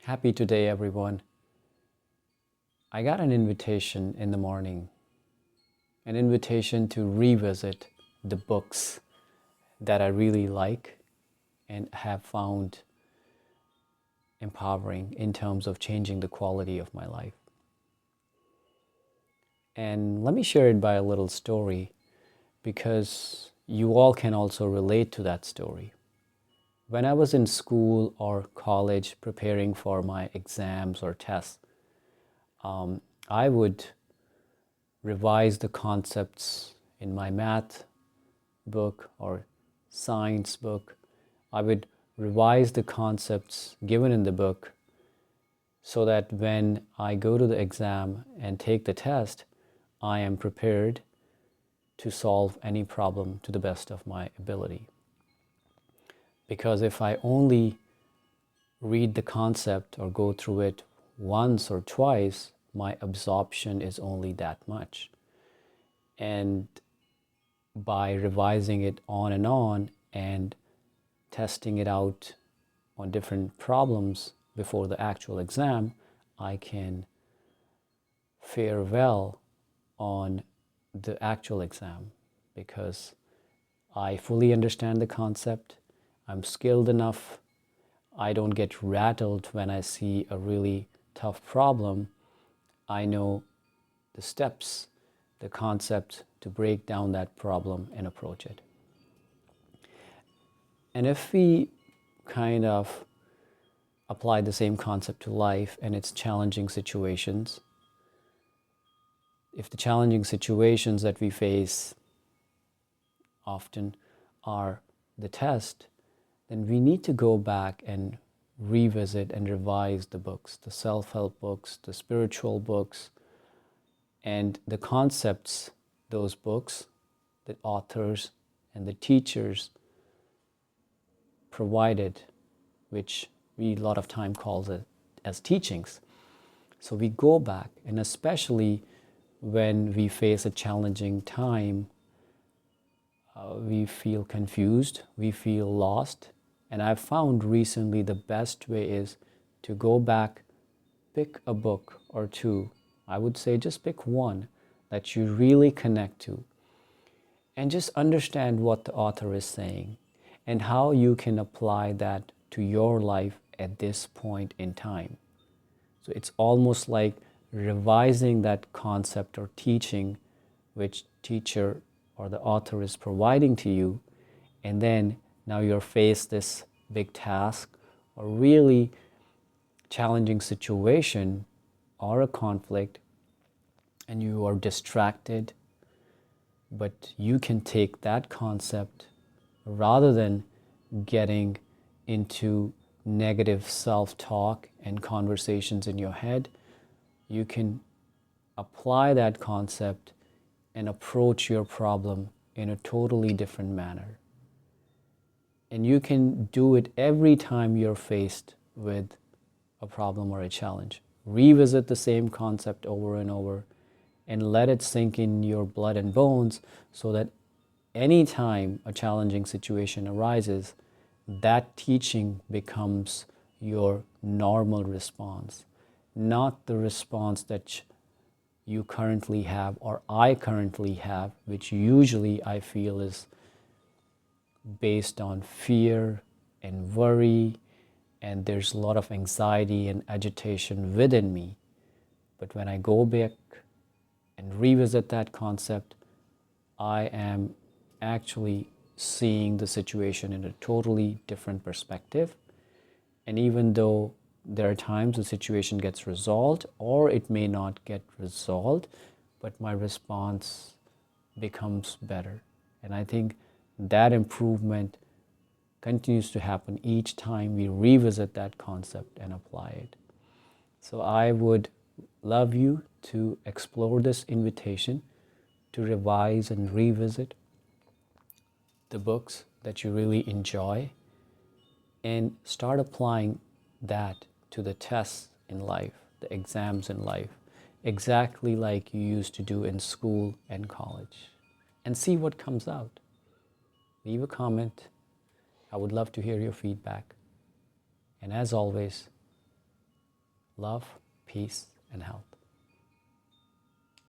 Happy today, everyone. I got an invitation in the morning, an invitation to revisit the books that I really like and have found empowering in terms of changing the quality of my life. And let me share it by a little story because you all can also relate to that story. When I was in school or college preparing for my exams or tests, I would revise the concepts in my math book or science book. I would revise the concepts given in the book so that when I go to the exam and take the test, I am prepared to solve any problem to the best of my ability. Because if I only read the concept or go through it once or twice, my absorption is only that much. And by revising it on and testing it out on different problems before the actual exam, I can fare well on the actual exam because I fully understand the concept. I'm skilled enough. I don't get rattled when I see a really tough problem. I know the steps, the concept to break down that problem and approach it. And if we kind of apply the same concept to life and its challenging situations, if the challenging situations that we face often are the test, then we need to go back and revisit and revise the books, the self-help books, the spiritual books, and the concepts those books, the authors and the teachers provided, which we a lot of time calls it as teachings. So we go back, and especially when we face a challenging time, we feel confused, we feel lost. And I've found recently the best way is to go back, pick a book or two. I would say just pick one that you really connect to and just understand what the author is saying and how you can apply that to your life at this point in time. So it's almost like revising that concept or teaching which teacher or the author is providing to you, and then now you're faced this big task or really challenging situation or a conflict and you are distracted, but you can take that concept rather than getting into negative self-talk and conversations in your head, you can apply that concept and approach your problem in a totally different manner. And you can do it every time you're faced with a problem or a challenge. Revisit the same concept over and over and let it sink in your blood and bones so that anytime a challenging situation arises, that teaching becomes your normal response, not the response that you currently have or I currently have, which usually I feel is based on fear and worry, and there's a lot of anxiety and agitation within me. But when I go back and revisit that concept, I am actually seeing the situation in a totally different perspective. And even though there are times the situation gets resolved or it may not get resolved, but my response becomes better. And I think that improvement continues to happen each time we revisit that concept and apply it. So I would love you to explore this invitation to revise and revisit the books that you really enjoy and start applying that to the tests in life, the exams in life, exactly like you used to do in school and college, and see what comes out. Leave a comment. I would love to hear your feedback. And as always, love, peace, and health.